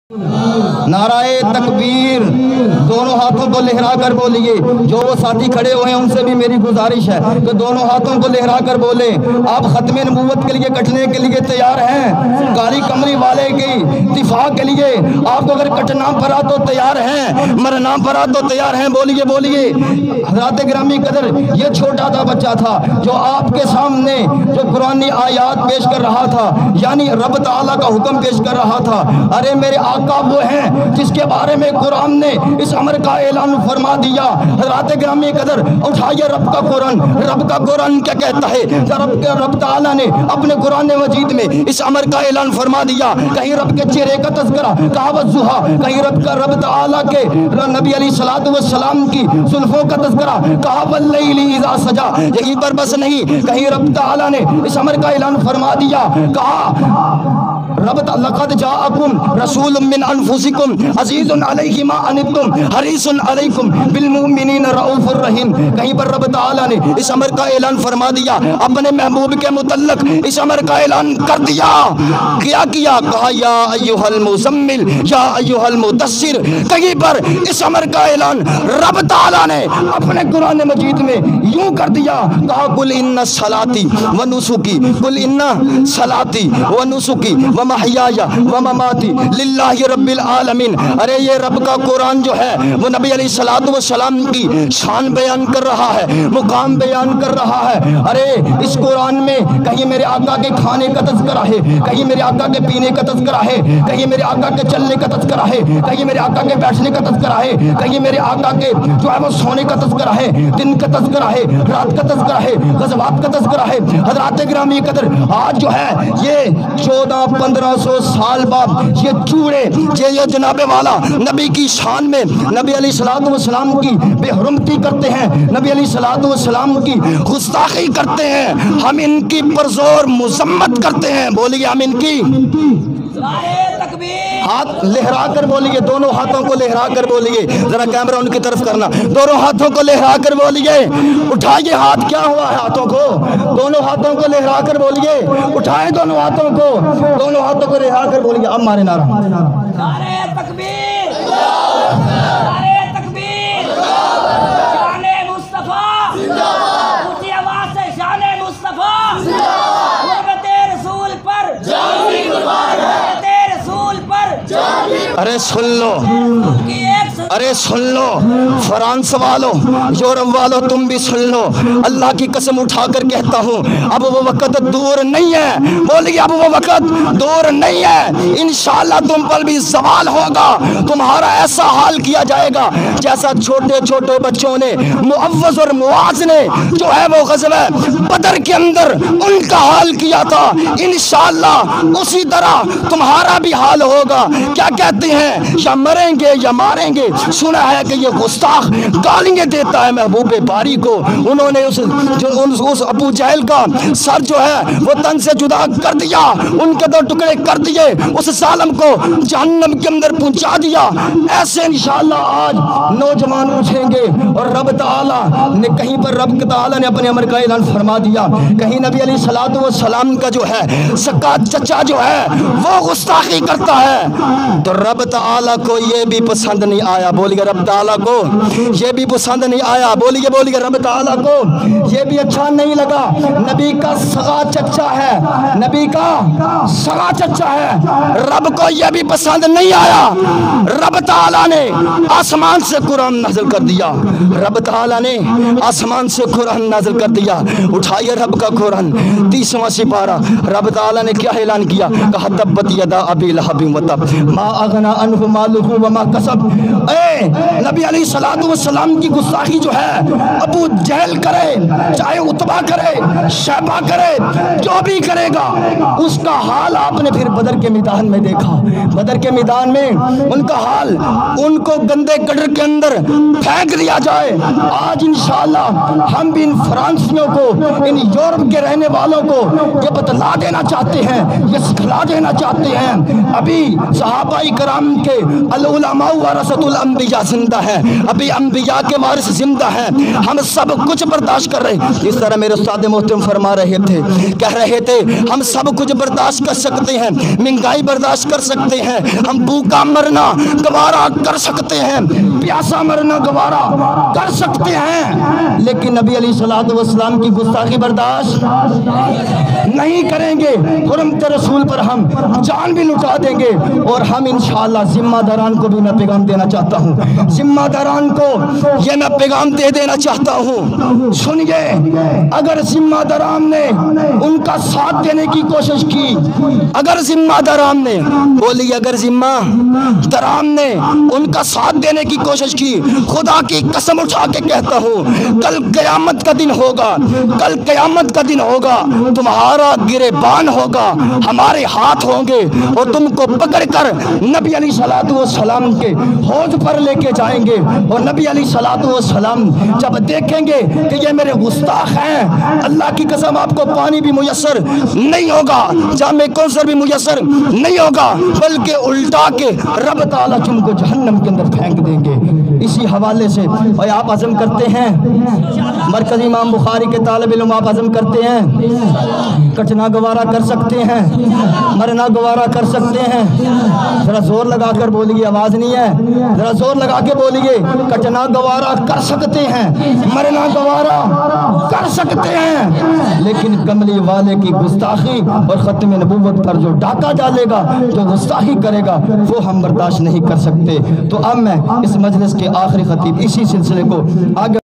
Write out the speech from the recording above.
नाराए तकबीर, दोनों हाथों को लहरा कर बोलिए। जो वो साथी खड़े हुए हैं उनसे भी मेरी गुजारिश है कि दोनों हाथों को लहरा कर बोले। आप खत्मे नबूवत के लिए कटने के लिए तैयार हैं? काली कमरी वाले की दिफा के लिए आपको अगर कटना पड़ा तो तैयार हैं, मरना पड़ा तो तैयार हैं? बोलिए बोलिए। हज़रात गिरामी कदर, ये छोटा सा बच्चा था जो आपके सामने जो कुरानी आयात पेश कर रहा था, यानी रब ताला का हुक्म पेश कर रहा था। अरे मेरे आका वो हैं जिसके बारे में कुरान ने इस अमर का ऐलान फरमा दिया। हज़रात गिरामी कदर, उठाइए रब का कुरान। रब का कुरान क्या कहता है? रब ताला ने अपने कुरान मजीद में इस अमर का ऐलान फरमा दिया। कहीं रब के चेहरे का तज़किरा, कहा वज़ुहा, कहीं रब ताला के नबी अलैहिस्सलातु वस्सलाम की जुल्फों का तज़किरा, कहा वल्लैली इज़ा सजा। यहीं पर बस नहीं, कहीं रब ताला ने इस अमर का ऐलान फरमा दिया, कहा लक़द जाअकुम रसूलुम मिन अनफुसिकुम अज़ीज़ुन अलैहि मा अनित्तुम हरीसुन अलैकुम बिल मुमिनीना रऊफ़ुर रहीम। कहीं पर रब ताला ने इस अमर का ऐलान फरमा दिया, अपने महबूब के मुतल्लक इस अमर का ऐलान कर दिया। क्या किया? कहा या अय्युहल मुज़म्मिल या अय्युहल मुदस्सिर। कहीं पर इस अमर का ऐलान रब ताला ने अपने कुरान मजीद में यूं कर दिया, कहा कुल इन्ना सलाती व नुसुकी, कुल इन्ना सलाती व नुसुकी व महयाया व ममाती लिल्लाहि रब्बिल आलमीन। अरे ये रब का कुरान जो है वो नबी अलैहिस्सलातु वस्सलाम की शान बयान कर रहा है, मुकाम बयान कर रहा है। अरे इस कुरान में कहीं मेरे आका के खाने का तज़किरा है, कहीं मेरे आका के पीने का तज़किरा है, कहीं मेरे आका के चलने का तज़किरा है, कहीं मेरे आका के बैठने का तज़किरा है, कहीं मेरे आका के जो है वो सोने का तज़किरा है, दिन का तज़किरा है, रात का तज़किरा है, ग़ज़वात का तज़किरा है। हज़रात गिरामी कदर, आज जो है ये 1400-1500 साल बाद ये चूड़े ये जनाबे वाला नबी की शान में नबी अलैहिस्सलातु वस्सलाम की बेहुरमती करते हैं, नबी अलैहिस्सलातु वस्सलाम की गुस्ताखी करते हैं, हम इनकी परज़ोर मुज़म्मत करते हैं। बोलिए हम इनकी हाथ लहरा कर बोलिए, दोनों हाथों को लहरा कर बोलिए। जरा कैमरा उनकी तरफ करना, दोनों हाथों को लहरा कर बोलिए। उठाइए हाथ, क्या हुआ है हाथों को? दोनों हाथों को लहरा कर बोलिए, उठाएं दोनों हाथों को, दोनों हाथों को लहरा कर बोलिए। अब मारे नारा, नारे तकबीर, नारे तकबीर, शाने मुस्तफा, ऊंची आवाज से शाने मुस्तफा, गुरबते रसूल पर अरे सुन लो, अरे सुन लो, फ्रांस वालों, यूरोप वालों, तुम भी सुन लो। अल्लाह की कसम उठाकर कहता हूँ, अब वो वक़्त दूर नहीं है। बोलिए अब वो वक़्त दूर नहीं है। इंशाअल्लाह तुम पर भी सवाल होगा, तुम्हारा ऐसा हाल किया जाएगा जैसा छोटे छोटे बच्चों ने, मुअव्वज़ और मुआज़ ने जो है वो ग़ज़वा बदर के अंदर उनका हाल किया था। इंशाअल्लाह उसी तरह तुम्हारा भी हाल होगा। क्या कहते हैं? या मरेंगे या मारेंगे। सुना है कि ये गुस्ताख गालियां देता है महबूब बारी को। उन्होंने उस अबू जहल का सर जो है वो तन से जुदा कर दिया, उनके दो टुकड़े कर दिए, उस जालिम को जहन्नम के अंदर पहुंचा दिया। ऐसे इंशाअल्लाह आज नौजवान उठेंगे और रब ताला ने कहीं पर रब ताला ने अपने अमर का ऐलान फरमा दिया। कहीं नबी अलैहिस्सलातु वस्सलाम का जो है सक्का चचा जो है वो गुस्ताखी करता है, तो रब ताला को ये भी पसंद नहीं आया। बोलिए रब ताला को ये भी पसंद नहीं आया। बोलिए बोलिए रब ताला को ये भी अच्छा नहीं लगा। नबी का सगा चचा है, नबी का सगा चचा है, रब को ये भी पसंद नहीं आया। रब ताला ने आसमान से कुरान नाज़िल कर दिया, रब ताला ने आसमान से कुरान नाज़िल कर दिया। उठाइए रब का कुरान, 30वां सिपारा। रब ताला ने क्या ऐलान किया? कहा तब्बत यदा अबी लहब व तब मा अगना अन्हु मालुहु व मा कसब। नबी अलैहिस्सलातु वस्सलाम की गुस्ताखी जो है अबू जहल करे, चाहे उतबा करे, शैबा करे, जो भी करेगा उसका हाल आपने फिर बदर के मैदान में देखा। बदर के मैदान में उनका हाल, उनको गंदे गटर के अंदर फेंक दिया जाए। आज इंशाअल्लाह हम भी इन फ्रांसियों को, इन यूरोप के रहने वालों को ये बतला देना चाहते हैं, ये सिखला देना चाहते हैं। अभी सहाबाई कराम के अल उलमा वरसतुल انبیاء زندہ ہیں, ابھی انبیاء کے وارث زندہ ہیں, ہم سب کچھ برداشت کر رہے ہیں. اس طرح میرے استاد محترم فرما رہے تھے, کہہ رہے تھے ہم سب کچھ برداشت کر سکتے ہیں, مہنگائی برداشت کر سکتے ہیں, ہم بھوکا مرنا گوارا کر سکتے ہیں, پیاسا مرنا گوارا کر سکتے ہیں, لیکن نبی علیہ الصلوۃ والسلام کی گستاخی برداشت نہیں کریں گے. حرمت رسول پر ہم جان بھی لٹا دیں گے. اور ہم انشاءاللہ ذمہ داران کو بھی میں پیغام دینا چاہتا ہوں, ذمہ داران کو یہ میں پیغام دے دینا چاہتا ہوں. سنیے, اگر ذمہ داران نے ان کا ساتھ دینے کی کوشش کی, اگر ذمہ داران نے بولی, اگر ذمہ داران نے ان کا ساتھ دینے کی کوشش کی, خدا کی قسم اٹھا کے کہتا ہوں کل قیامت کا دن ہوگا, کل قیامت کا دن ہوگا, تمہارا گریبان ہوگا, ہمارے ہاتھ ہوں گے اور تم کو پکڑ کر نبی علیہ الصلوۃ والسلام کے حوض پر لے کے جائیں گے. اور نبی علیہ الصلوۃ والسلام جب دیکھیں گے کہ یہ میرے گستاخ ہیں, اللہ کی قسم آپ کو پانی بھی میسر نہیں ہوگا, جام کوثر بھی میسر نہیں ہوگا, بلکہ الٹا کے رب تعالیٰ تم کو جہنم کے اندر پھینک دیں گے. اسی حوالے سے اور آپ عزم کرتے ہیں, مرکزی امام بخاری کے طالب علم آپ عزم کرتے ہیں, کٹنا گوارا کر سکتے ہیں, مرنا گوارا کر سکتے ہیں. ذرا زور لگا کر بولیے, آواز نہیں ہے, ذرا زور لگا کے بولیے, کٹنا گوارا کر سکتے ہیں, مرنا گوارا کر سکتے ہیں, لیکن کملی والے کی گستاخی اور ختم نبوت پر جو ڈاکہ ڈالے گا, جو گستاخی کرے گا, وہ ہم برداشت نہیں کر سکتے. تو اب میں اس مجلس کے آخری خطیب اسی سلسلے کو آگے